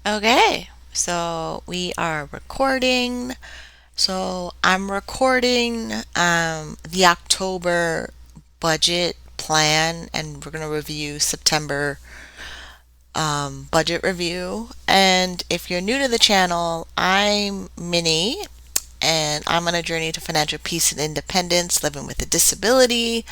Okay, so we are recording. So I'm recording the October budget plan, and we're gonna review September budget review. And if you're new to the channel, I'm Minnie, and I'm on a journey to financial peace and independence, living with a disability.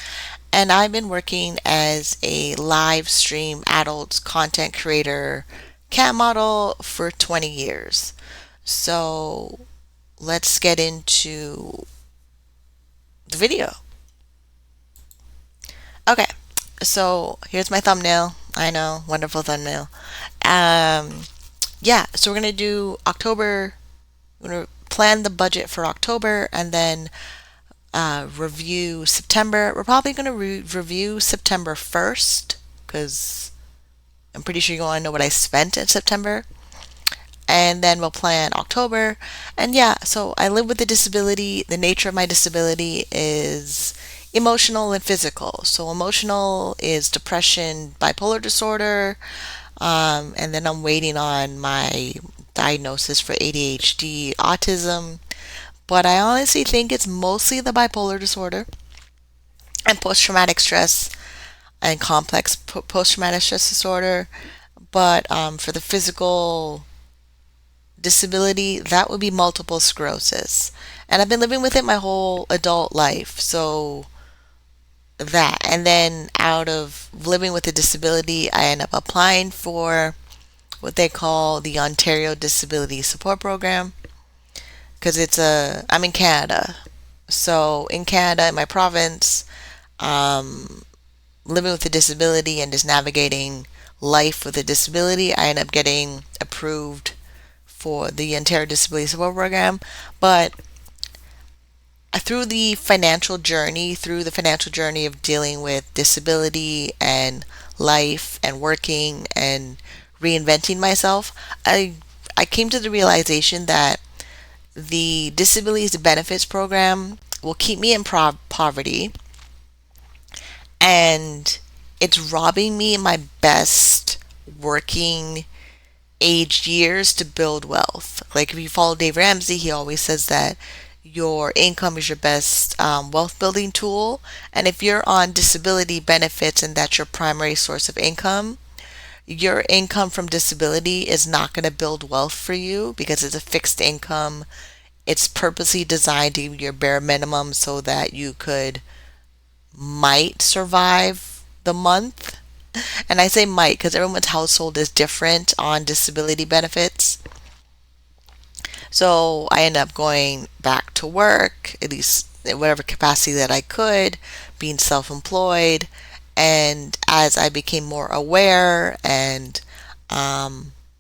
And I've been working as a live stream adult content creator, cam model for 20 years. So let's get into the video. Okay, so here's my thumbnail. I know, wonderful thumbnail. Um, yeah, so we're gonna do October. We're gonna plan the budget for October and then review September. We're probably gonna review September 1st because I'm pretty sure you want to know what I spent in September. And then we'll plan October. And yeah, so I live with a disability. The nature of my disability is emotional and physical. So emotional is depression, bipolar disorder, and then I'm waiting on my diagnosis for ADHD, autism. But I honestly think it's mostly the bipolar disorder and post-traumatic stress and complex post-traumatic stress disorder. But for the physical disability, that would be multiple sclerosis. And I've been living with it my whole adult life. So that. And then out of living with a disability, I end up applying for what they call the Ontario Disability Support Program because I'm in Canada. So in Canada, in my province, um, living with a disability and just navigating life with a disability, I end up getting approved for the Ontario Disability Support Program. But through the financial journey of dealing with disability and life and working and reinventing myself, I came to the realization that the disability benefits program will keep me in poverty, and it's robbing me in my best working aged years to build wealth. Like if you follow Dave Ramsey, he always says that your income is your best wealth building tool. And if you're on disability benefits and that's your primary source of income, your income from disability is not going to build wealth for you because it's a fixed income. It's purposely designed to give you your bare minimum so that you might survive the month. And I say might because everyone's household is different on disability benefits. So I ended up going back to work, at least in whatever capacity that I could, being self employed. And as I became more aware and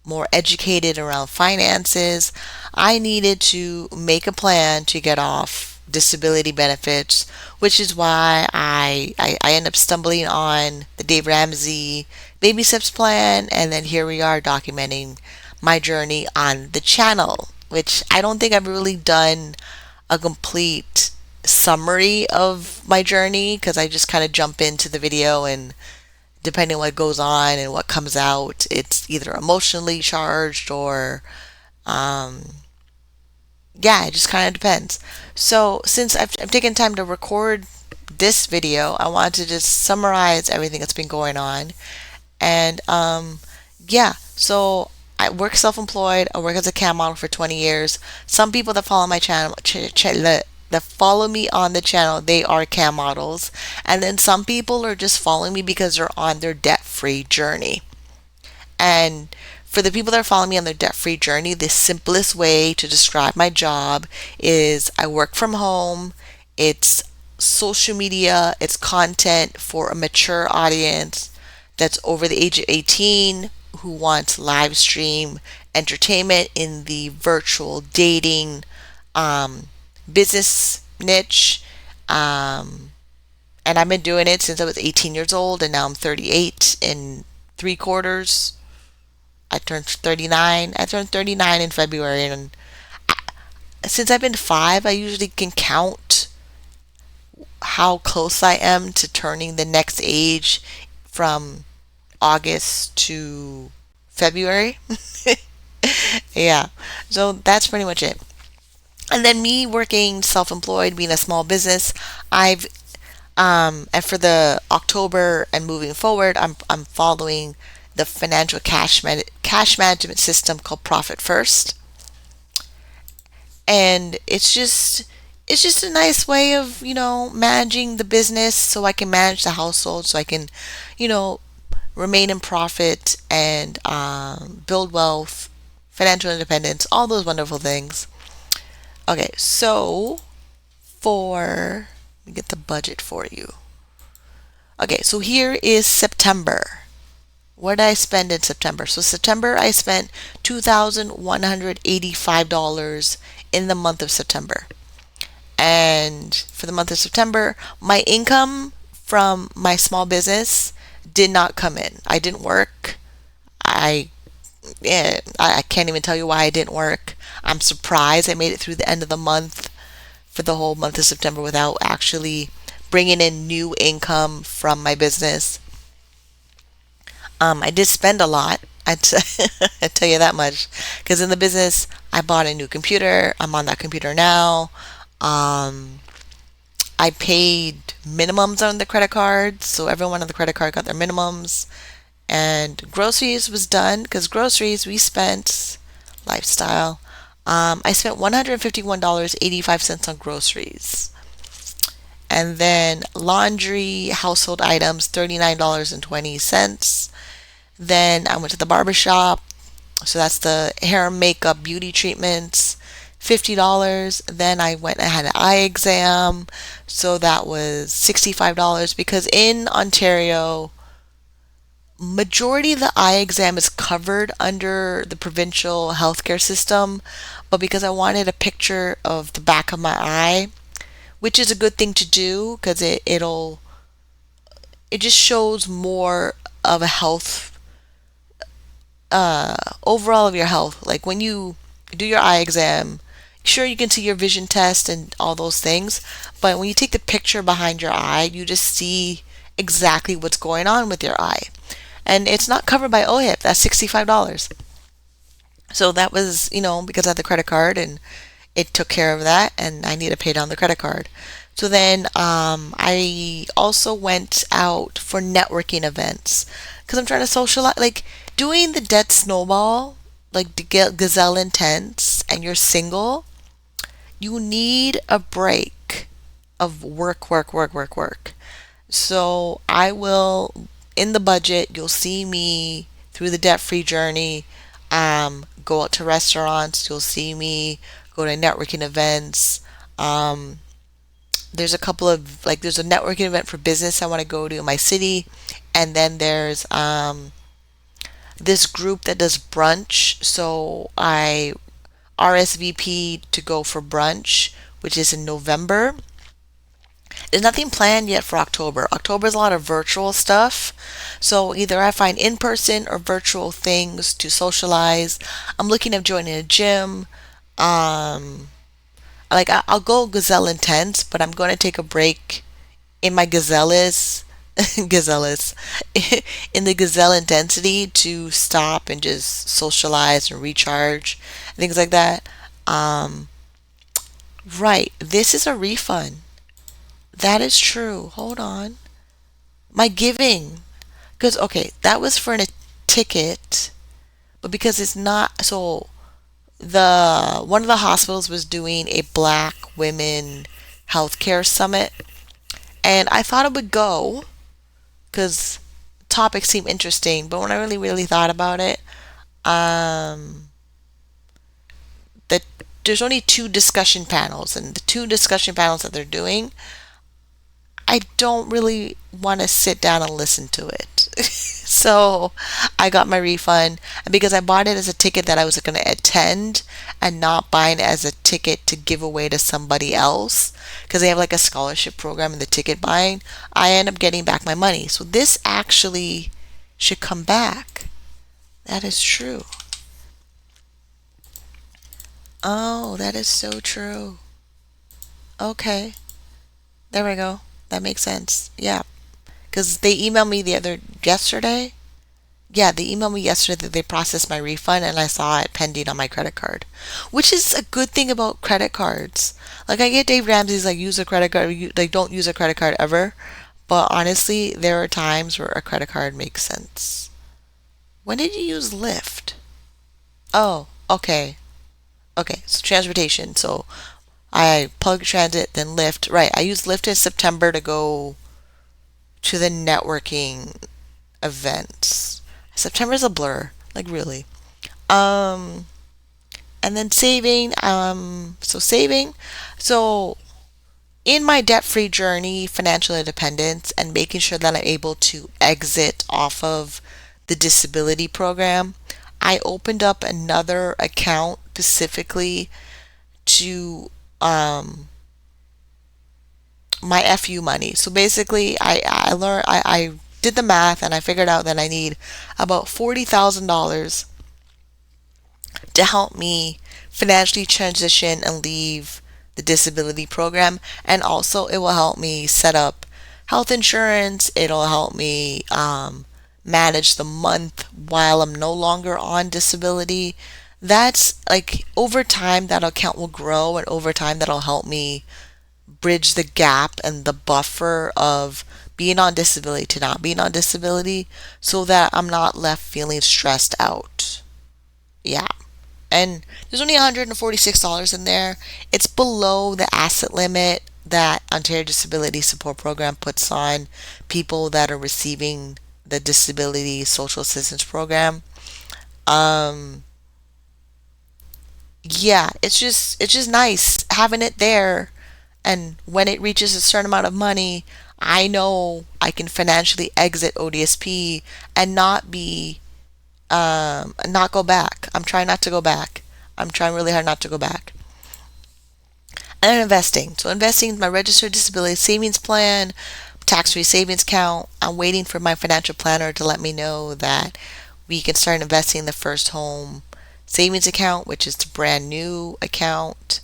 more educated around finances, I needed to make a plan to get off disability benefits, which is why I end up stumbling on the Dave Ramsey Baby Steps plan, and then here we are documenting my journey on the channel, which I don't think I've really done a complete summary of my journey because I just kind of jump into the video, and depending on what goes on and what comes out, it's either emotionally charged or um, yeah, it just kind of depends. So since I've taken time to record this video, I wanted to just summarize everything that's been going on. And yeah, so I work self-employed. I work as a cam model for 20 years. Some people that follow my channel, that follow me on the channel, they are cam models. And then some people are just following me because they're on their debt-free journey. And for the people that are following me on their debt-free journey, the simplest way to describe my job is I work from home. It's social media, it's content for a mature audience that's over the age of 18 who wants live stream entertainment in the virtual dating business niche. And I've been doing it since I was 18 years old, and now I'm 38 in 3/4. I turned 39. I turned 39 in February, and since I've been five, I usually can count how close I am to turning the next age from August to February. Yeah. So that's pretty much it. And then me working self-employed, being a small business, I've and for the October and moving forward, I'm following the financial cash management system called Profit First, and it's just a nice way of managing the business so I can manage the household, so I can you know remain in profit and build wealth, financial independence, all those wonderful things. Okay, so for let me get the budget for you. Okay, so here is September. What did I spend in September? So September I spent $2,185 in the month of September. And for the month of September, my income from my small business did not come in. I didn't work. I I can't even tell you why I didn't work. I'm surprised I made it through the end of the month for the whole month of September without actually bringing in new income from my business. I did spend a lot. I tell you that much. Because in the business, I bought a new computer. I'm on that computer now. Um, I paid minimums on the credit card, so everyone on the credit card got their minimums. And groceries was done because groceries we spent lifestyle. I spent $151.85 on groceries. And then laundry, household items, $39.20. Then I went to the barber shop. So that's the hair, makeup, beauty treatments, $50. Then I went and had an eye exam. So that was $65 because in Ontario, majority of the eye exam is covered under the provincial healthcare system. But because I wanted a picture of the back of my eye, which is a good thing to do because it just shows more of a health overall of your health. Like when you do your eye exam, sure you can see your vision test and all those things, but when you take the picture behind your eye, you just see exactly what's going on with your eye. And it's not covered by OHIP. That's $65. So that was, because I had the credit card and it took care of that, and I need to pay down the credit card. So then I also went out for networking events because I'm trying to socialize. Like doing the dead snowball, like the gazelle intense, and you're single, you need a break of work, work, work, work, work. So I will, in the budget, you'll see me through the debt free journey, go out to restaurants, you'll see me go to networking events. Um, there's a couple of, like, there's a networking event for business I want to go to in my city. And then there's this group that does brunch. So I RSVP to go for brunch, which is in November. There's nothing planned yet for October. October is a lot of virtual stuff. So either I find in person or virtual things to socialize. I'm looking at joining a gym. Um, like I'll go gazelle intense, but I'm going to take a break in my gazelles, gazelles, in the gazelle intensity to stop and just socialize and recharge, things like that. Um, right. This is a refund. That is true. Hold on. My giving. Because, okay, that was for a ticket, but because it's not, so the one of the hospitals was doing a black women healthcare summit, and I thought it would go because topics seem interesting, but when I really, really thought about it, um, that there's only two discussion panels, and the two discussion panels that they're doing I don't really want to sit down and listen to it. So I got my refund. And because I bought it as a ticket that I was going to attend and not buying it as a ticket to give away to somebody else, because they have like a scholarship program in the ticket buying, I end up getting back my money. So this actually should come back. That is true. Oh, that is so true. Okay. There we go. That makes sense. Yeah. Because they emailed me the other yesterday. Yeah, they emailed me yesterday that they processed my refund and I saw it pending on my credit card, which is a good thing about credit cards. Like I get Dave Ramsey's like use a credit card, like don't use a credit card ever. But honestly, there are times where a credit card makes sense. When did you use Lyft? Oh, okay. Okay, so transportation. So I public transit, then Lyft. Right, I used Lyft in September to go to the networking events. September's a blur, like really. Um, and then saving. So in my debt-free journey, financial independence, and making sure that I'm able to exit off of the disability program, I opened up another account specifically to my FU money. So basically, I did the math and I figured out that I need about $40,000 to help me financially transition and leave the disability program. And also, it will help me set up health insurance. It'll help me manage the month while I'm no longer on disability. That's like over time, that account will grow, and over time, that'll help me bridge the gap and the buffer of being on disability to not being on disability so that I'm not left feeling stressed out. Yeah. And there's only $146 in there. It's below the asset limit that Ontario Disability Support Program puts on people that are receiving the Disability Social Assistance Program. Um, yeah, it's just nice having it there. And when it reaches a certain amount of money, I know I can financially exit ODSP and not go back. I'm trying not to go back. I'm trying really hard not to go back. And then investing. So investing in my registered disability savings plan, tax-free savings account. I'm waiting for my financial planner to let me know that we can start investing in the first home savings account, which is the brand new account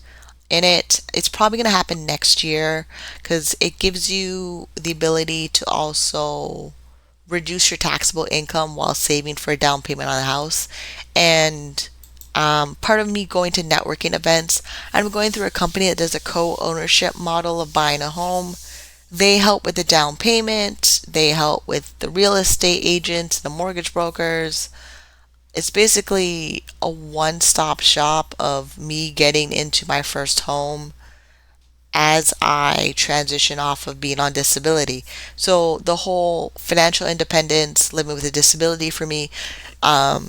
in it. It's probably going to happen next year because it gives you the ability to also reduce your taxable income while saving for a down payment on a house. And part of me going to networking events, I'm going through a company that does a co-ownership model of buying a home. They help with the down payment, they help with the real estate agents, the mortgage brokers. It's basically a one-stop shop of me getting into my first home as I transition off of being on disability. So the whole financial independence, living with a disability for me, um,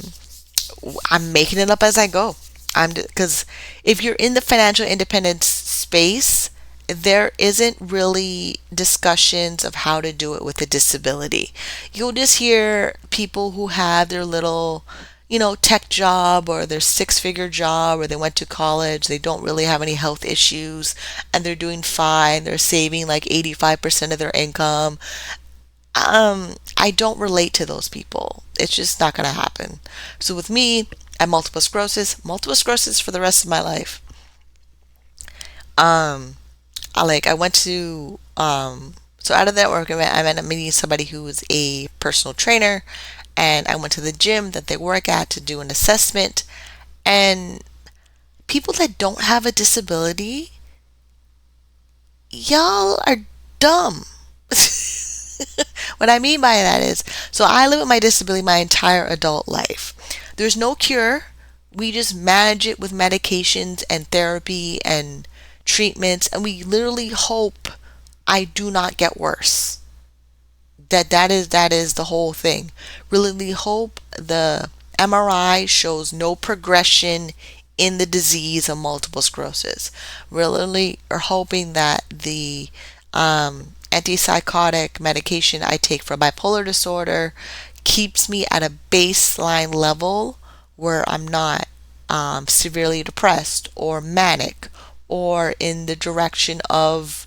I'm making it up as I go. I'm because if you're in the financial independence space, there isn't really discussions of how to do it with a disability. You'll just hear people who have their little, tech job or their six-figure job or they went to college, they don't really have any health issues and they're doing fine. They're saving like 85% of their income. I don't relate to those people. It's just not going to happen. So with me, I have multiple sclerosis for the rest of my life. Um, I went to so out of that work event, I ended up meeting somebody who was a personal trainer, and I went to the gym that they work at to do an assessment. And people that don't have a disability, y'all are dumb. What I mean by that is, so I live with my disability my entire adult life. There's no cure. We just manage it with medications and therapy and treatments, and we literally hope I do not get worse. That is the whole thing. Really hope the MRI shows no progression in the disease of multiple sclerosis. Really are hoping that the antipsychotic medication I take for bipolar disorder keeps me at a baseline level where I'm not severely depressed or manic or in the direction of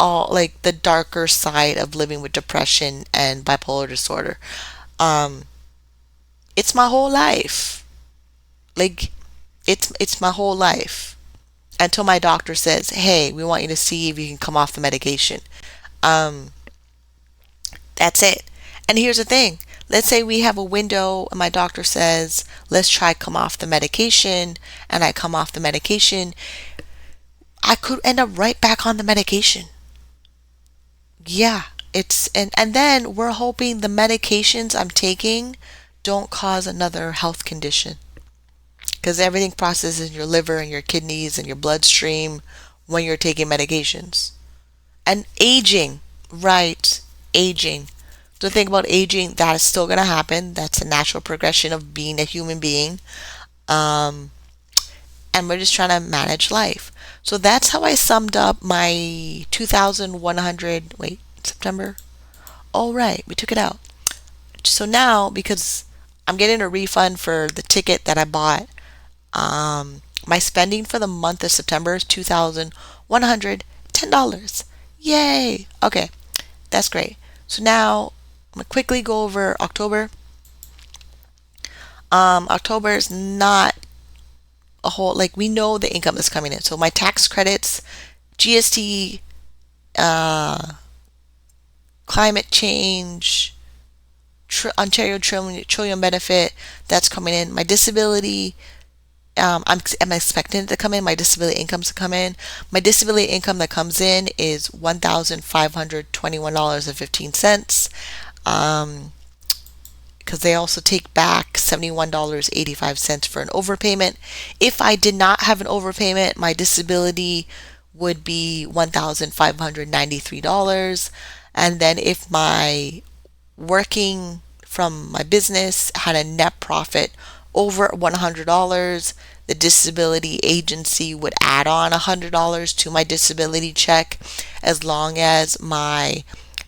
all like the darker side of living with depression and bipolar disorder. Um, it's my whole life. Like it's my whole life until my doctor says, "Hey, we want you to see if you can come off the medication." Um, that's it. And here's the thing. let's say we have a window and my doctor says, let's try come off the medication, and I come off the medication, I could end up right back on the medication. Yeah, and then we're hoping the medications I'm taking don't cause another health condition, because everything processes in your liver and your kidneys and your bloodstream when you're taking medications. And aging, right? Aging. The thing about aging, that is still going to happen. That's a natural progression of being a human being. Um, and we're just trying to manage life. So that's how I summed up my 2,100. Wait, September? Oh, right, we took it out. So now, because I'm getting a refund for the ticket that I bought, my spending for the month of September is $2,110. Yay! Okay, that's great. So now I'm gonna quickly go over October. October is not a whole, like, we know the income is coming in. So my tax credits, GST, uh, climate change, Ontario Trillium benefit, that's coming in. My disability, I'm expecting it to come in. My disability income to come in. My disability income that comes in is $1,521.15. Um, because they also take back $71.85 for an overpayment. If I did not have an overpayment, my disability would be $1,593. And then if my working from my business had a net profit over $100, the disability agency would add on $100 to my disability check, as long as my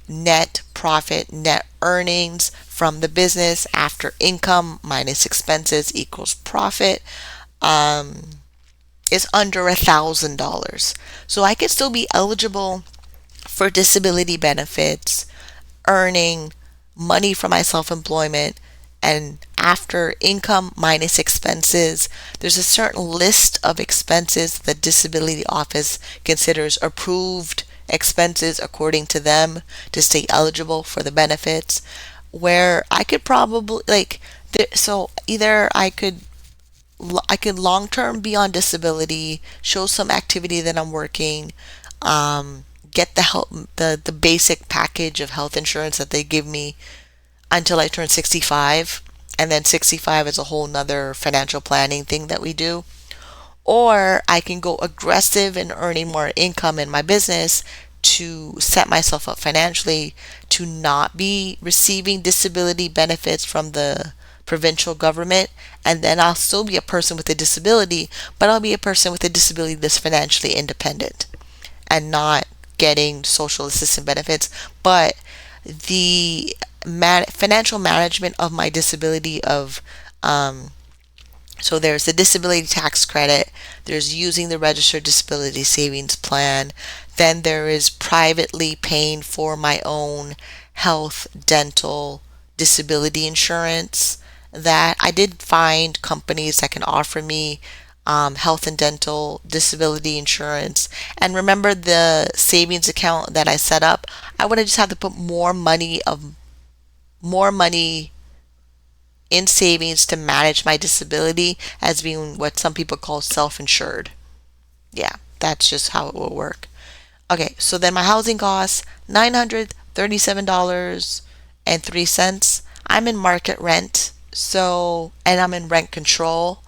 net profit, net earnings from the business after income minus expenses equals profit, is under $1,000. So I could still be eligible for disability benefits, earning money from my self-employment, and after income minus expenses, there's a certain list of expenses the disability office considers approved expenses according to them to stay eligible for the benefits, where I could probably, like, so either I could long term be on disability, show some activity that I'm working, get the help, the basic package of health insurance that they give me until I turn 65, and then 65 is a whole nother financial planning thing that we do. Or I can go aggressive in earning more income in my business to set myself up financially to not be receiving disability benefits from the provincial government, and then I'll still be a person with a disability, but I'll be a person with a disability that's financially independent and not getting social assistance benefits. But the financial management of my disability, of so there's the disability tax credit, there's using the registered disability savings plan, then there is privately paying for my own health, dental, disability insurance, that I did find companies that can offer me health and dental disability insurance. And remember the savings account that I set up, I would have just had to put more money in savings to manage my disability, as being what some people call self-insured. Yeah, that's just how it will work. Okay, so then my housing costs $937.03. I'm in market rent, so, and I'm in rent control.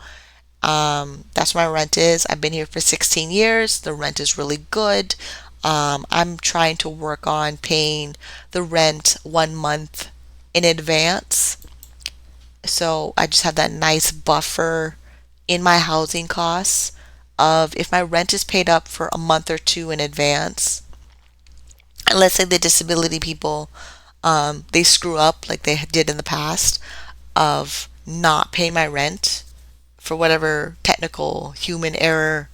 That's what my rent is. I've been here for 16 years. The rent is really good. I'm trying to work on paying the rent 1 month in advance. So I just have that nice buffer in my housing costs of, if my rent is paid up for a month or two in advance, and let's say the disability people, they screw up like they did in the past of not paying my rent for whatever technical human error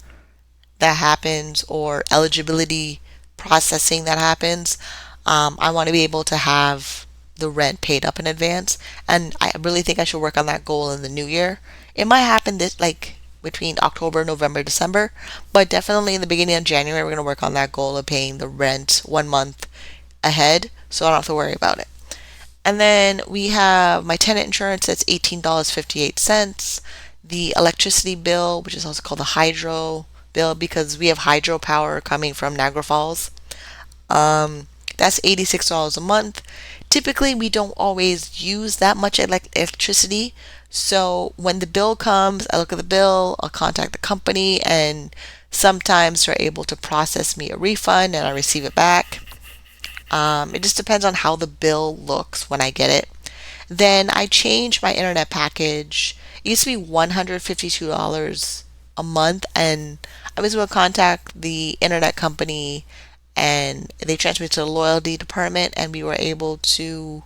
that happens or eligibility processing that happens, I want to be able to have the rent paid up in advance. And I really think I should work on that goal in the new year. It might happen this, like, between October, November, December, but definitely in the beginning of January, we're going to work on that goal of paying the rent 1 month ahead, so I don't have to worry about it. And then we have my tenant insurance, that's $18.58. The electricity bill, which is also called the hydro bill because we have hydropower coming from Niagara Falls. Um, that's $86 a month. Typically, we don't always use that much electricity. So when the bill comes, I look at the bill, I'll contact the company, and sometimes they're able to process me a refund and I receive it back. It just depends on how the bill looks when I get it. Then I changed my internet package. It used to be $152 a month, and I was able to contact the internet company and they transferred me to the loyalty department and we were able to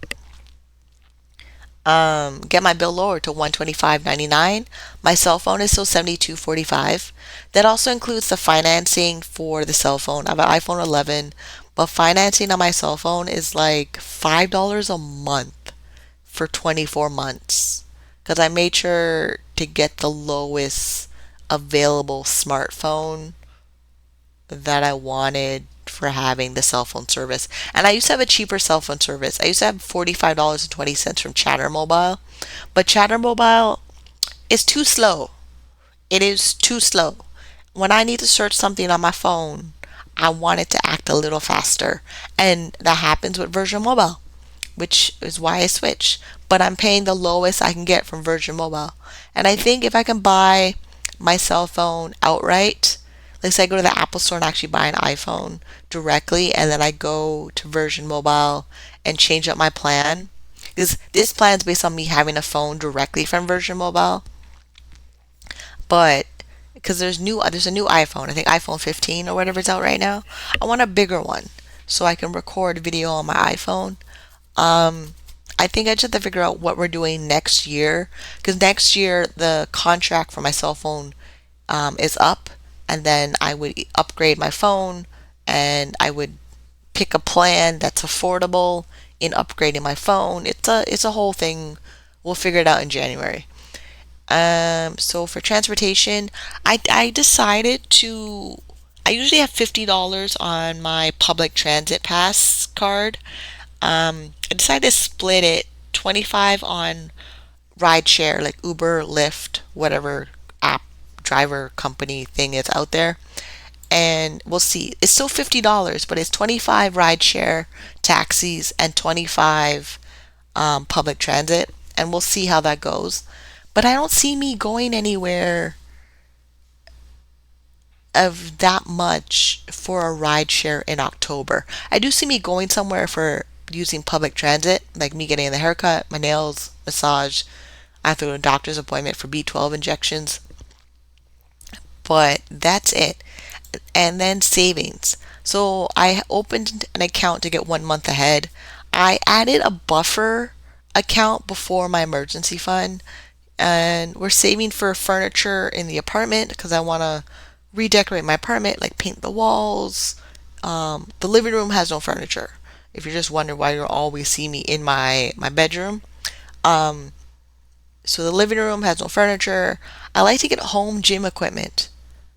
get my bill lowered to $125.99. My cell phone is still $72.45. That also includes the financing for the cell phone. I have an iPhone 11, but financing on my cell phone is like $5 a month for 24 months because I made sure to get the lowest available smartphone that I wanted for having the cell phone service. And I used to have a cheaper cell phone service. I used to have $45.20 from Chatter Mobile, but Chatter Mobile is too slow. It is too slow. When I need to search something on my phone, I want it to act a little faster. And that happens with Virgin Mobile, which is why I switched. But I'm paying the lowest I can get from Virgin Mobile. And I think if I can buy my cell phone outright, like say I go to the Apple store and actually buy an iPhone directly, and then I go to Virgin Mobile and change up my plan. Because this plan is based on me having a phone directly from Virgin Mobile, but because there's a new iPhone, I think iPhone 15 or whatever is out right now. I want a bigger one so I can record video on my iPhone. Um, I think I just have to figure out what we're doing next year because next year the contract for my cell phone is up, and then I would upgrade my phone and I would pick a plan that's affordable in upgrading my phone. It's a whole thing. We'll figure it out in January. So for transportation, I decided to. I usually have $50 on my public transit pass card. I decided to split it 25 on rideshare like Uber, Lyft, whatever app driver company thing is out there. And we'll see. It's still $50, but it's 25 rideshare taxis and 25 public transit. And we'll see how that goes. But I don't see me going anywhere of that much for a rideshare in October. I do see me going somewhere for using public transit, like me getting the haircut, my nails, massage. I have to go to a doctor's appointment for B12 injections. But that's it. And then savings. So I opened an account to get 1 month ahead. I added a buffer account before my emergency fund, and we're saving for furniture in the apartment because I want to redecorate my apartment, like paint the walls. The living room has no furniture. If you're just wondering why you always see me in my bedroom, um, so the living room has no furniture. I like to get home gym equipment.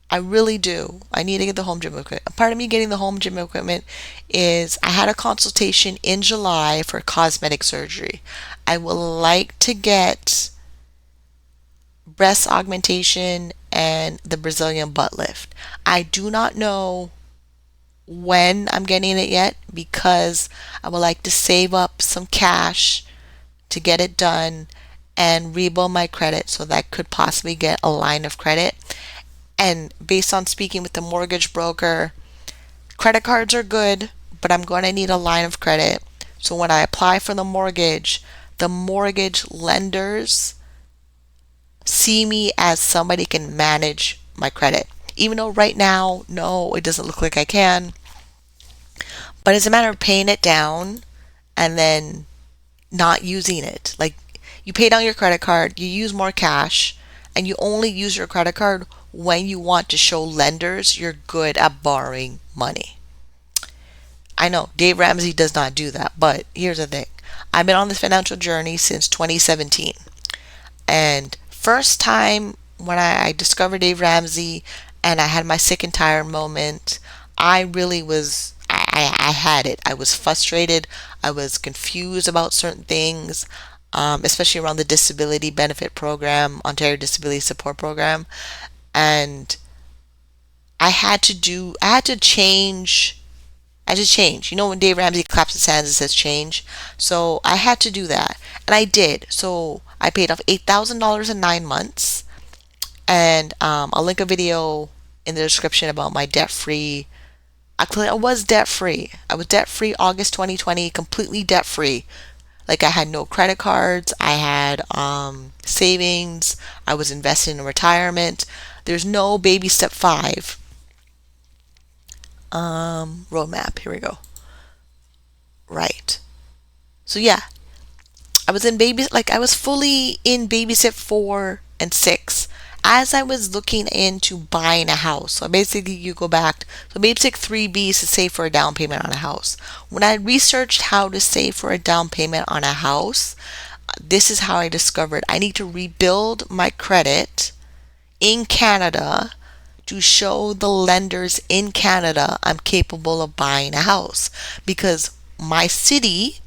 I really do. I need to get the home gym equipment. A part of me getting the home gym equipment is I had a consultation in July for cosmetic surgery. I would like to get breast augmentation and the Brazilian butt lift. I do not know when I'm getting it yet because I would like to save up some cash to get it done and rebuild my credit so that I could possibly get a line of credit. And based on speaking with the mortgage broker, credit cards are good, but I'm going to need a line of credit. So when I apply for the mortgage lenders see me as somebody can manage my credit. Even though right now, no, it doesn't look like I can. But it's a matter of paying it down and then not using it. Like you pay down your credit card, you use more cash, and you only use your credit card when you want to show lenders you're good at borrowing money. I know Dave Ramsey does not do that, but here's the thing. I've been on this financial journey since 2017. And first time when I discovered Dave Ramsey and I had my sick and tired moment, I really was, I had it. I was frustrated. I was confused about certain things, especially around the disability benefit program, Ontario Disability Support Program. And I had to change. I had to change. You know when Dave Ramsey claps his hands and says change? So I had to do that. And I did. So I paid off $8,000 in 9 months. And I'll link a video in the description about my debt-free. Actually, I was debt-free. I was debt-free August 2020, completely debt-free. Like I had no credit cards. I had savings. I was investing in retirement. There's no baby step 5 roadmap. Here we go. Right. So yeah, I was in I was fully in baby step 4 and 6 as I was looking into buying a house. So basically you go back, so baby step 3B is to save for a down payment on a house. When I researched how to save for a down payment on a house, this is how I discovered I need to rebuild my credit in Canada to show the lenders in Canada I'm capable of buying a house, because my city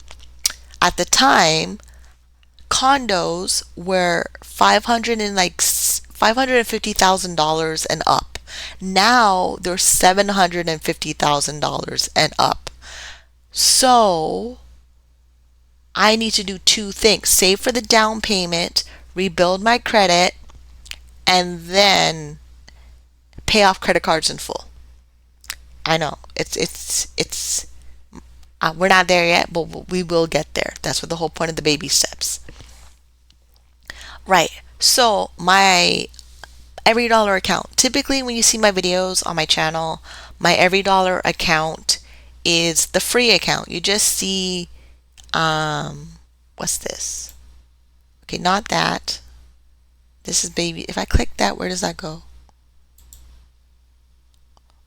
at the time, condos were 500 and like $550,000 and up. Now they're $750,000 and up. So I need to do two things: save for the down payment, rebuild my credit, and then pay off credit cards in full. I know it's we're not there yet, but we will get there. That's what the whole point of the baby steps. Right. So my every dollar account. Typically when you see my videos on my channel, my every dollar account is the free account. You just see what's this? Okay, not that. This is baby. If I click that, where does that go?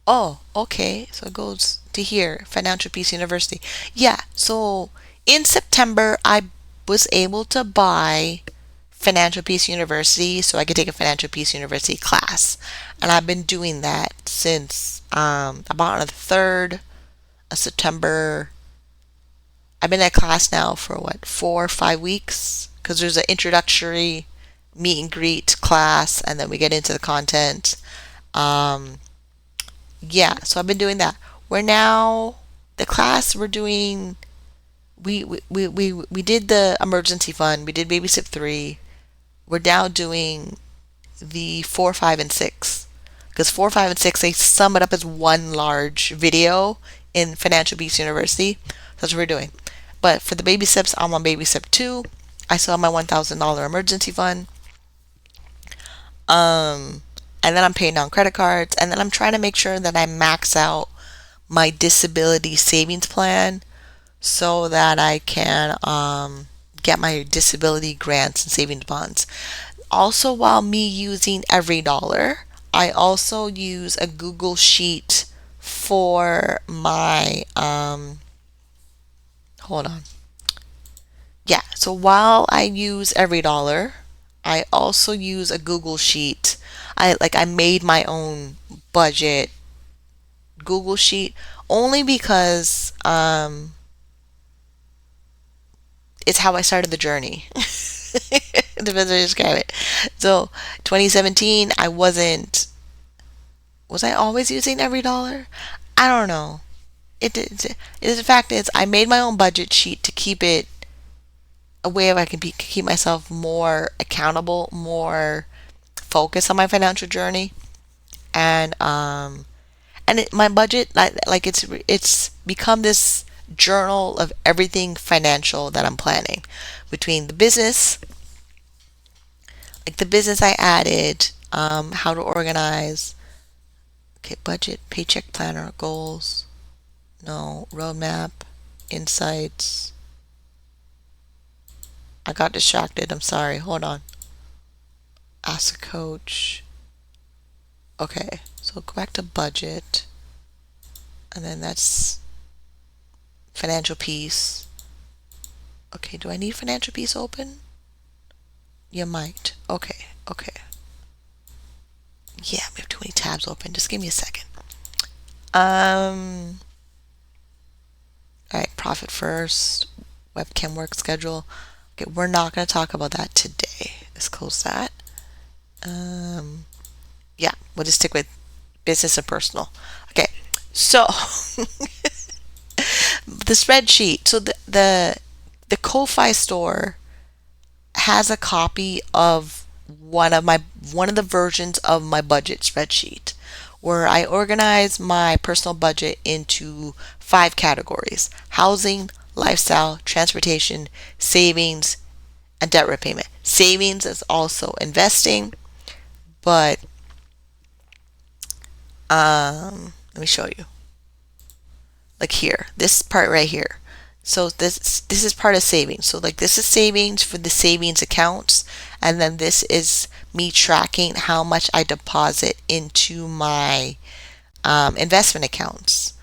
Oh, okay. So it goes to here, Financial Peace University. Yeah. So in September, I was able to buy Financial Peace University so I could take a Financial Peace University class. And I've been doing that since about the 3rd of September. I've been at class now for what, 4 or 5 weeks? Because there's an introductory meet and greet class, and then we get into the content. Yeah, so I've been doing that. We're now the class we're doing. We did the emergency fund. We did baby step 3. We're now doing the 4, 5, and 6, because 4, 5, and 6 they sum it up as one large video in Financial Peace University. That's what we're doing. But for the baby steps, I'm on baby step 2. I still have my $1,000 emergency fund. And then I'm paying down credit cards, and then I'm trying to make sure that I max out my disability savings plan so that I can get my disability grants and savings bonds. Also, while me using every dollar, I also use a Google Sheet for my hold on. Yeah, so while I use every dollar, I also use a Google Sheet. I made my own budget Google Sheet only because it's how I started the journey. The best way to describe it. So 2017, was I always using every dollar? I don't know. The fact is, I made my own budget sheet to keep it a way I can keep myself more accountable, more focused on my financial journey. And my budget, it's become this journal of everything financial that I'm planning. Between the business, like the business I added, how to organize, okay, budget, paycheck planner, goals, no, roadmap, insights. I got distracted, I'm sorry, hold on. Ask a coach. Okay, so go back to budget, and then that's financial peace. Okay, do I need financial peace open? You might. Okay. Yeah, we have too many tabs open. Just give me a second. All right, profit first, webcam work schedule. Okay, we're not going to talk about that today. Let's close that. Yeah, we'll just stick with business and personal. Okay, so the spreadsheet. So the Ko-fi store has a copy of one of the versions of my budget spreadsheet where I organize my personal budget into 5 categories: housing, lifestyle, transportation, savings, and debt repayment. Savings is also investing, but let me show you. Like here, this part right here. So this is part of savings. So like this is savings for the savings accounts, and then this is me tracking how much I deposit into my investment accounts.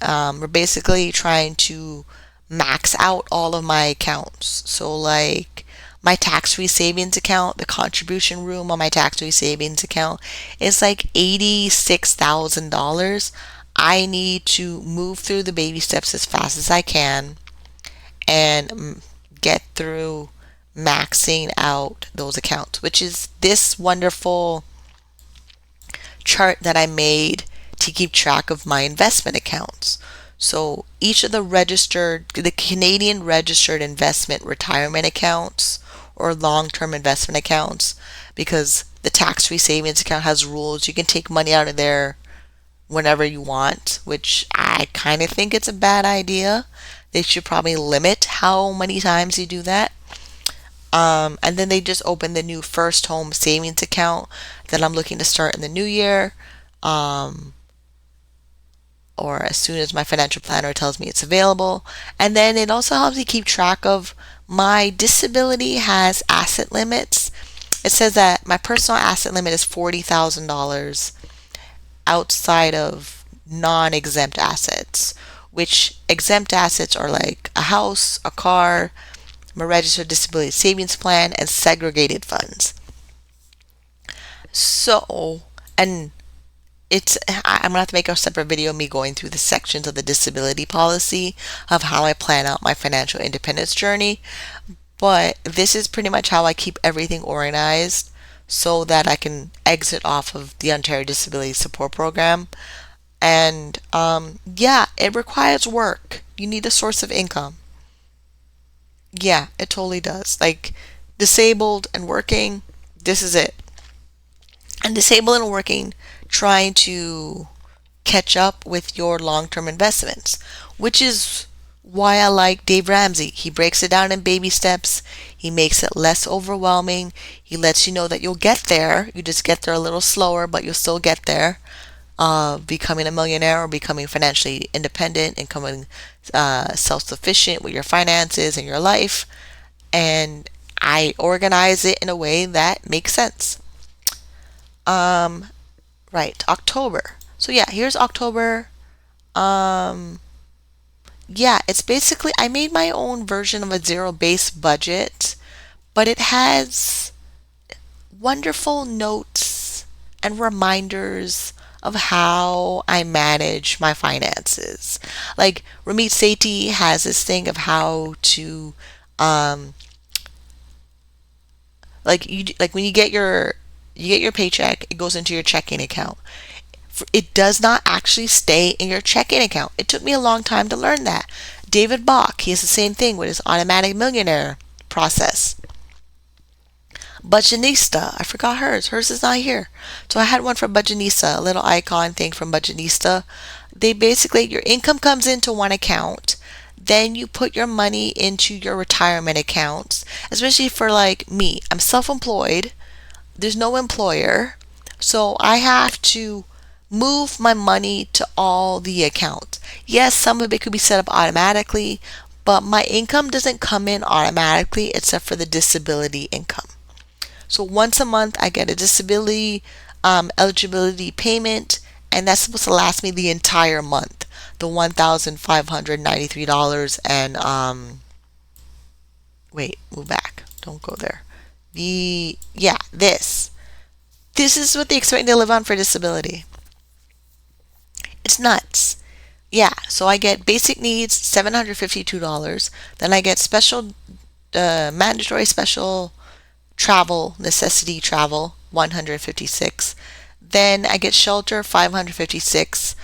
We're basically trying to max out all of my accounts. So like my tax-free savings account, the contribution room on my tax-free savings account is like $86,000. I need to move through the baby steps as fast as I can and get through maxing out those accounts, which is this wonderful chart that I made to keep track of my investment accounts. So each of the Canadian registered investment retirement accounts or long-term investment accounts, because the tax-free savings account has rules. You can take money out of there whenever you want, which I kind of think it's a bad idea. They should probably limit how many times you do that. And then they just opened the new First Home Savings account that I'm looking to start in the new year, or as soon as my financial planner tells me it's available. And then it also helps me keep track of my disability has asset limits. It says that my personal asset limit is $40,000 outside of non-exempt assets, which exempt assets are like a house, a car, my registered disability savings plan, and segregated funds. So, and I'm gonna have to make a separate video of me going through the sections of the disability policy of how I plan out my financial independence journey. But this is pretty much how I keep everything organized so that I can exit off of the Ontario Disability Support Program. And yeah, it requires work. You need a source of income. Yeah, it totally does. Like disabled and working, this is it. And disabled and working, trying to catch up with your long-term investments, which is why I like Dave Ramsey. He breaks it down in baby steps. He makes it less overwhelming. He lets you know that you'll get there. You just get there a little slower, but you'll still get there. Becoming a millionaire or becoming financially independent and becoming self-sufficient with your finances and your life. And I organize it in a way that makes sense. Right, October. So yeah, here's October. Yeah, it's basically I made my own version of a zero-based budget, but it has wonderful notes and reminders of how I manage my finances. Like Ramit Sethi has this thing of how to um like when you get your paycheck, it goes into your checking account. It does not actually stay in your checking account. It took me a long time to learn that. David Bach, he has the same thing with his automatic millionaire process. Budgetnista, I forgot hers. Hers is not here. So I had one from Budgetnista, a little icon thing from Budgetnista. They basically, your income comes into one account, then you put your money into your retirement accounts, especially for like me. I'm self-employed. There's no employer. So I have to move my money to all the accounts. Yes, some of it could be set up automatically, but my income doesn't come in automatically except for the disability income. So once a month, I get a disability eligibility payment, and that's supposed to last me the entire month. The $1,593 and wait, move back. Don't go there. This. This is what they expect me to live on for disability. It's nuts. Yeah, so I get basic needs $752. Then I get special, mandatory special travel, necessity travel 156. Then I get shelter 556.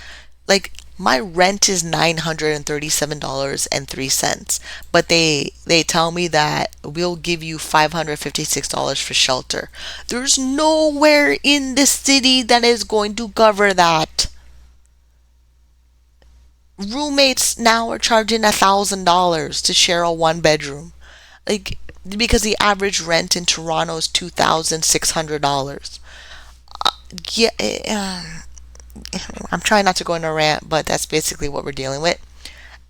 Like my rent is $937.03, but they tell me that we'll give you $556 for shelter. There's nowhere in the city that is going to cover that. Roommates now are charging $1,000 to share a one bedroom. Like, because the average rent in Toronto is $2,600. Yeah, I'm trying not to go in a rant, but that's basically what we're dealing with.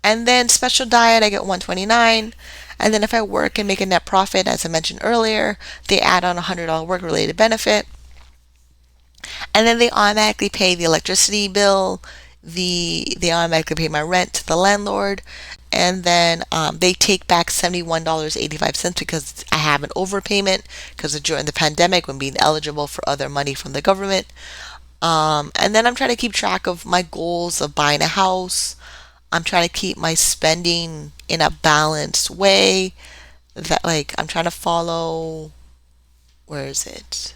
And then special diet, I get 129. And then if I work and make a net profit, as I mentioned earlier, they add on $100 work related benefit. And then they automatically pay the electricity bill, they automatically pay my rent to the landlord, and then they take back $71.85 because I have an overpayment because during the pandemic when being eligible for other money from the government. And then I'm trying to keep track of my goals of buying a house. I'm trying to keep my spending in a balanced way. That like I'm trying to follow. Where is it?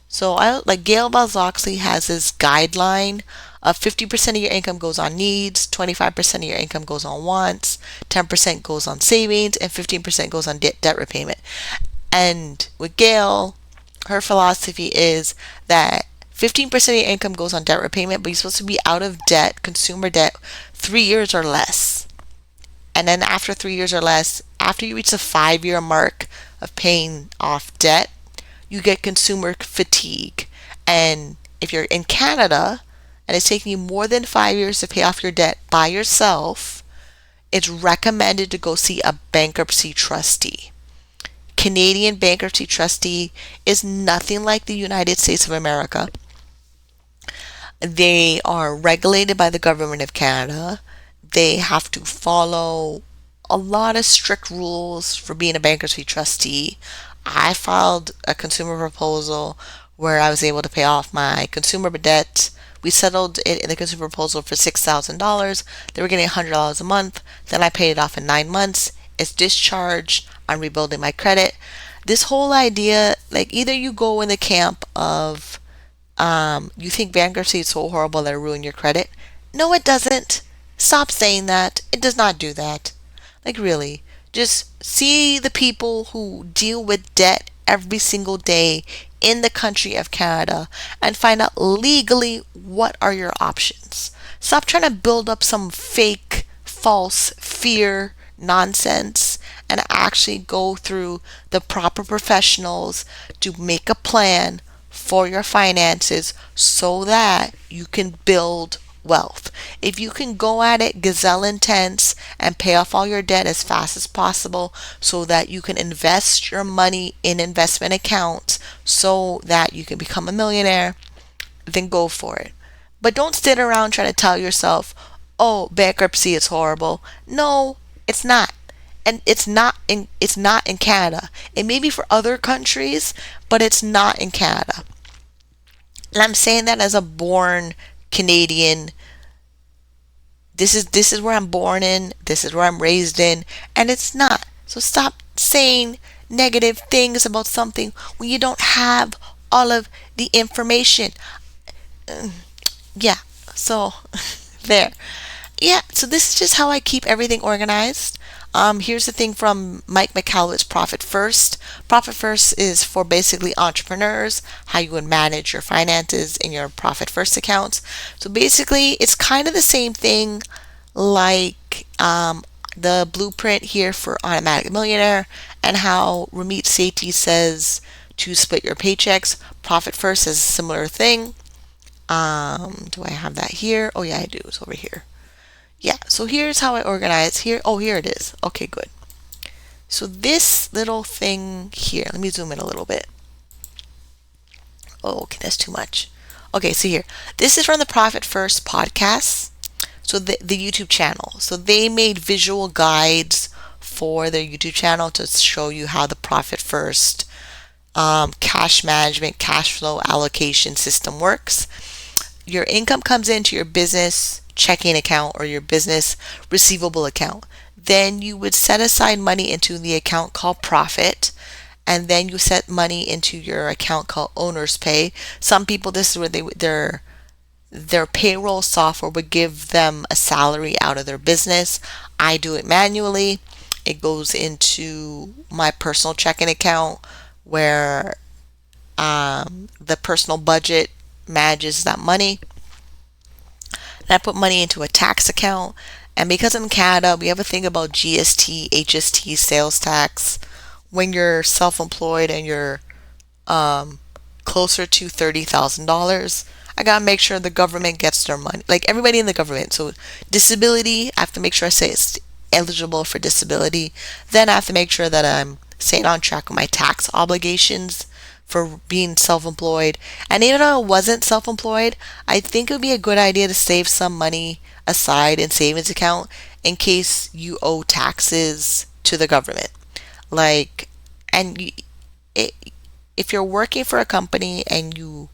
So I like Gail Balzoxley has this guideline of 50% of your income goes on needs, 25% of your income goes on wants, 10% goes on savings, and 15% goes on debt repayment. And with Gail, her philosophy is that 15% of your income goes on debt repayment, but you're supposed to be out of debt, consumer debt, 3 years or less. And then after 3 years or less, after you reach the 5 year mark of paying off debt, you get consumer fatigue. And if you're in Canada and it's taking you more than 5 years to pay off your debt by yourself, it's recommended to go see a bankruptcy trustee. Canadian bankruptcy trustee is nothing like the United States of America. They are regulated by the government of Canada. They have to follow a lot of strict rules for being a bankruptcy trustee. I filed a consumer proposal where I was able to pay off my consumer debt. We settled it in the consumer proposal for $6,000. They were getting $100 a month. Then I paid it off in 9 months. It's discharged. I'm rebuilding my credit. This whole idea, like either you go in the camp of you think bankruptcy is so horrible that it ruin your credit. No, it doesn't. Stop saying that. It does not do that. Like really, just see the people who deal with debt every single day in the country of Canada and find out legally what are your options. Stop trying to build up some fake, false fear nonsense and actually go through the proper professionals to make a plan for your finances so that you can build wealth. If you can go at it gazelle intense and pay off all your debt as fast as possible so that you can invest your money in investment accounts so that you can become a millionaire, then go for it. But don't sit around trying to tell yourself, "Oh, bankruptcy is horrible." No, it's not. And it's not in Canada. It may be for other countries, but it's not in Canada. And I'm saying that as a born Canadian. This is where I'm born in, this is where I'm raised in, and it's not. So stop saying negative things about something when you don't have all of the information. Yeah, so there. Yeah, so this is just how I keep everything organized. Here's the thing from Mike McCallow's Profit First. Profit First is for basically entrepreneurs, how you would manage your finances in your Profit First accounts. So basically, it's kind of the same thing like the blueprint here for Automatic Millionaire and how Ramit Sethi says to split your paychecks. Profit First is a similar thing. Do I have that here? Oh yeah, I do. It's over here. Yeah, so here's how I organize here. Oh, here it is. Okay, good. So this little thing here, let me zoom in a little bit. Oh, okay, that's too much. Okay, so here, this is from the Profit First podcast. So the YouTube channel. So they made visual guides for their YouTube channel to show you how the Profit First cash management, cash flow allocation system works. Your income comes into your business checking account or your business receivable account. Then you would set aside money into the account called profit, and then you set money into your account called owner's pay. Some people, this is where their payroll software would give them a salary out of their business. I do it manually. It goes into my personal checking account where the personal budget manages that money. And I put money into a tax account. And because I'm in Canada, we have a thing about GST, HST, sales tax. When you're self-employed and you're closer to $30,000, I gotta make sure the government gets their money. Like everybody in the government. So disability, I have to make sure I say it's eligible for disability. Then I have to make sure that I'm staying on track with my tax obligations for being self-employed. And even though I wasn't self-employed, I think it would be a good idea to save some money aside in savings account in case you owe taxes to the government. Like, and if you're working for a company and you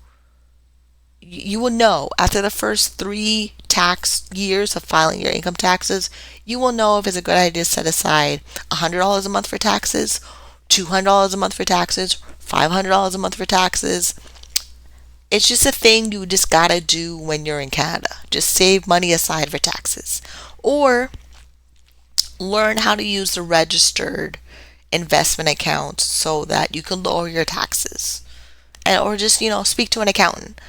will know after the first 3 tax years of filing your income taxes, you will know if it's a good idea to set aside $100 a month for taxes, $200 a month for taxes, $500 a month for taxes. It's just a thing you just gotta do when you're in Canada. Just save money aside for taxes. Or learn how to use the registered investment accounts so that you can lower your taxes. And or just, speak to an accountant.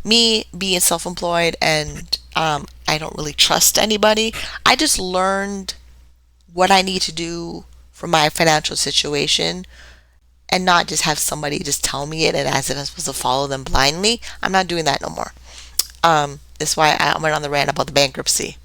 Me being self-employed and I don't really trust anybody. I just learned what I need to do for my financial situation and not just have somebody just tell me it and as if I'm supposed to follow them blindly. I'm not doing that no more. That's why I went on the rant about the bankruptcy.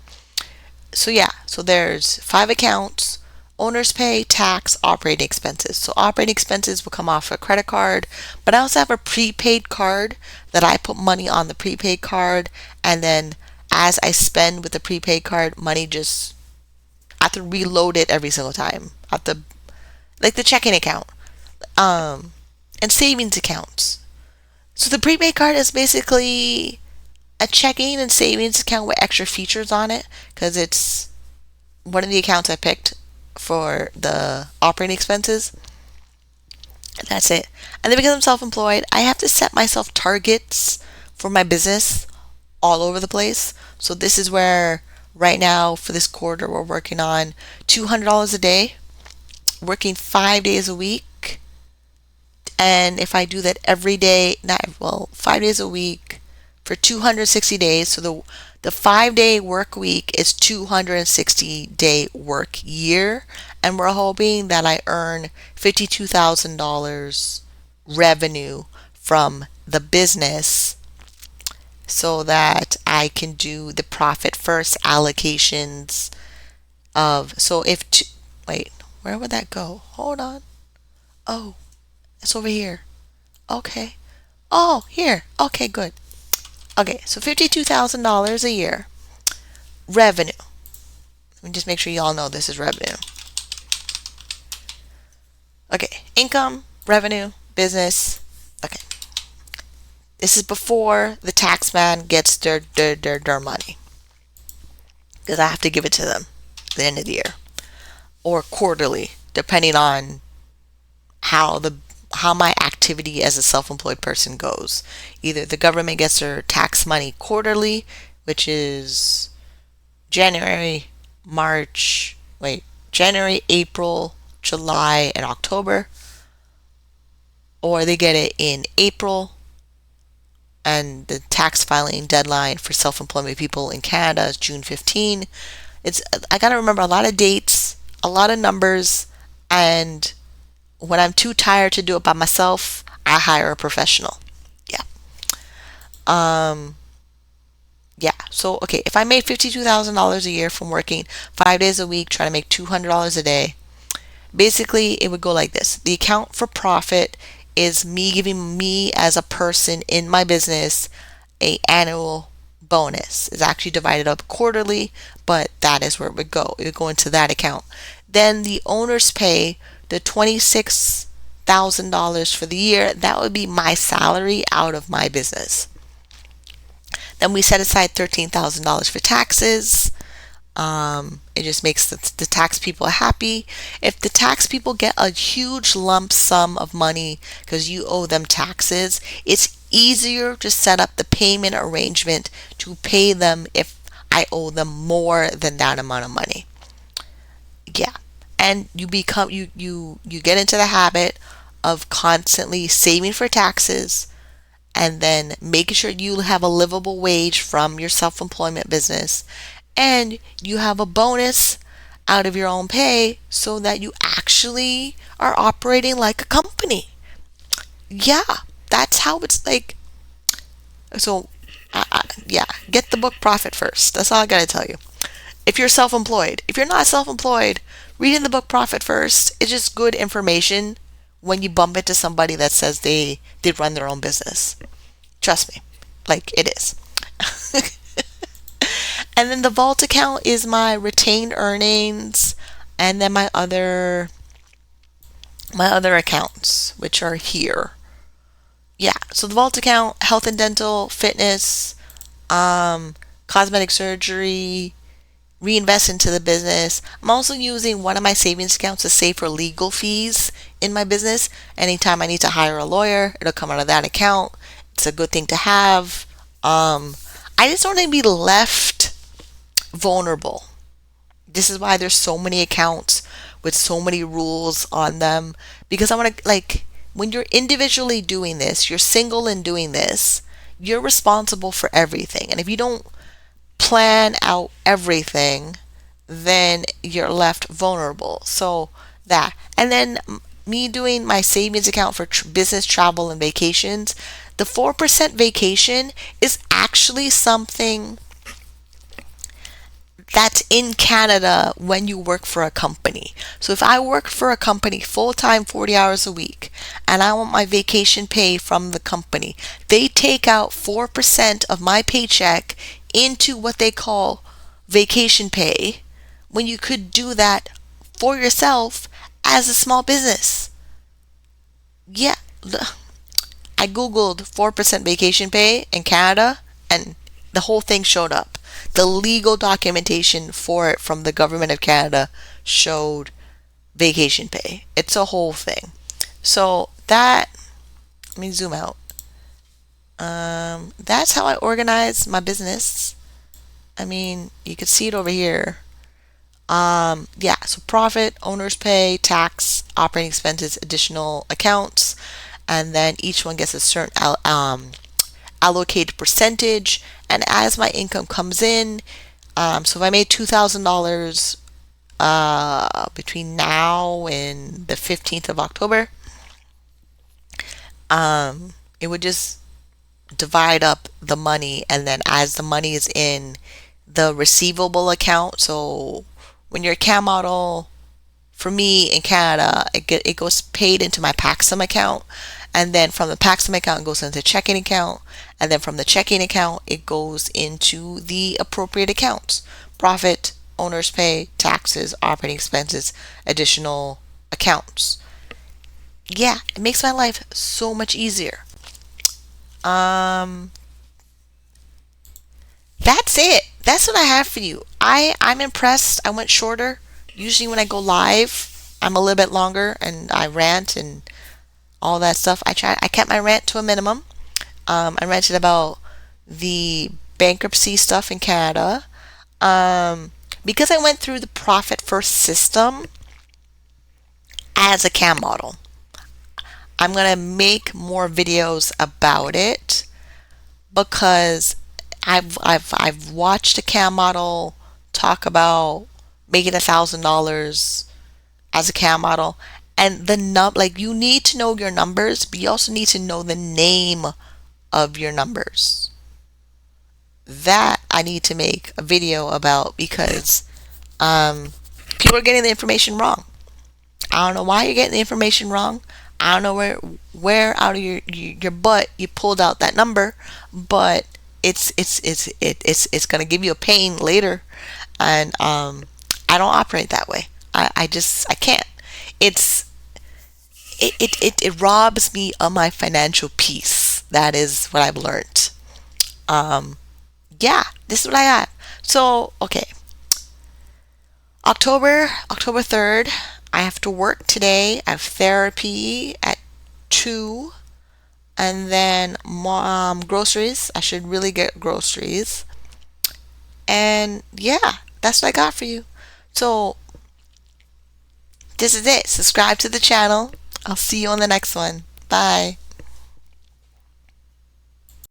So yeah, so there's 5 accounts: owner's pay, tax, operating expenses. So operating expenses will come off a credit card, but I also have a prepaid card that I put money on the prepaid card, and then as I spend with the prepaid card, money just, I have to reload it every single time. I have to, like the checking account, and savings accounts. So the prepaid card is basically a checking and savings account with extra features on it because it's one of the accounts I picked for the operating expenses. And that's it. And then because I'm self-employed, I have to set myself targets for my business all over the place. So this is where right now for this quarter we're working on $200 a day, working 5 days a week. And if I do that every day, 5 days a week for 260 days, so the 5-day work week is 260-day work year, and we're hoping that I earn $52,000 revenue from the business so that I can do the profit first allocations of, so if, wait, where would that go? Hold on. Oh, it's over here. Okay. Oh, here. Okay, good. Okay, so $52,000 a year revenue. Let me just make sure you all know this is revenue. Okay, income, revenue, business. Okay. This is before the tax man gets their money. Because I have to give it to them at the end of the year. Or quarterly, depending on how my activity as a self-employed person goes. Either the government gets their tax money quarterly, which is January, April, July, and October, or they get it in April, and the tax filing deadline for self-employment people in Canada is June 15. I gotta remember a lot of dates, a lot of numbers, and when I'm too tired to do it by myself, I hire a professional. Yeah. Yeah. So, okay, if I made $52,000 a year from working 5 days a week, trying to make $200 a day, basically it would go like this. The account for profit is me giving me as a person in my business a annual bonus. It's actually divided up quarterly, but that is where it would go. It would go into that account. Then the owner's pay, the $26,000 for the year, that would be my salary out of my business. And we set aside $13,000 for taxes. It just makes the tax people happy. If the tax people get a huge lump sum of money because you owe them taxes, it's easier to set up the payment arrangement to pay them if I owe them more than that amount of money. Yeah. And you get into the habit of constantly saving for taxes and then making sure you have a livable wage from your self-employment business, and you have a bonus out of your own pay so that you actually are operating like a company. Yeah, that's how it's like. So, yeah, get the book Profit first. That's all I gotta tell you. If you're self-employed, if you're not self-employed, reading the book Profit first is just good information when you bump into somebody that says they did run their own business. Trust me, like it is. And then the vault account is my retained earnings, and then my other accounts, which are here. Yeah, so the vault account, health and dental, fitness, cosmetic surgery, reinvest into the business. I'm also using one of my savings accounts to save for legal fees in my business. Anytime I need to hire a lawyer, it'll come out of that account. It's a good thing to have. I just don't want to be left vulnerable. This is why there's so many accounts with so many rules on them, because I want to, like, when you're individually doing this, you're single and doing this, you're responsible for everything. And if you don't plan out everything, then you're left vulnerable. So that, and then me doing my savings account for business travel and vacations, the 4% vacation is actually something that's in Canada when you work for a company. So if I work for a company full time, 40 hours a week, and I want my vacation pay from the company, they take out 4% of my paycheck into what they call vacation pay, when you could do that for yourself as a small business. Yeah, I googled 4% vacation pay in Canada and the whole thing showed up. The legal documentation for it from the government of Canada showed vacation pay. It's a whole thing. So that, let me zoom out. That's how I organize my business. I mean, you can see it over here. Yeah, so profit, owner's pay, tax, operating expenses, additional accounts, and then each one gets a certain allocated percentage. And as my income comes in, so if I made $2,000 between now and the 15th of October, it would just divide up the money, and then as the money is in the receivable account, so when you're a CAM model, for me in Canada, it goes paid into my Paxum account, and then from the Paxum account it goes into the checking account, and then from the checking account it goes into the appropriate accounts: profit, owner's pay, taxes, operating expenses, additional accounts. Yeah, it makes my life so much easier. Um, that's it. That's what I have for you. I'm impressed. I went shorter. Usually when I go live, I'm a little bit longer and I rant and all that stuff. I kept my rant to a minimum. I ranted about the bankruptcy stuff in Canada. Because I went through the profit first system as a CAM model. I'm gonna make more videos about it because I've watched a CAM model talk about making $1,000 as a CAM model, and like, you need to know your numbers, but you also need to know the name of your numbers. That I need to make a video about because people are getting the information wrong. I don't know why you're getting the information wrong. I don't know where out of your butt you pulled out that number, but it's gonna give you a pain later, and I don't operate that way. I can't. It robs me of my financial peace. That is what I've learned. Yeah, this is what I got. So, okay, October 3rd, I have to work today. I have therapy at 2, and then groceries. I should really get groceries. And yeah, that's what I got for you. So, this is it. Subscribe to the channel. I'll see you on the next one. Bye.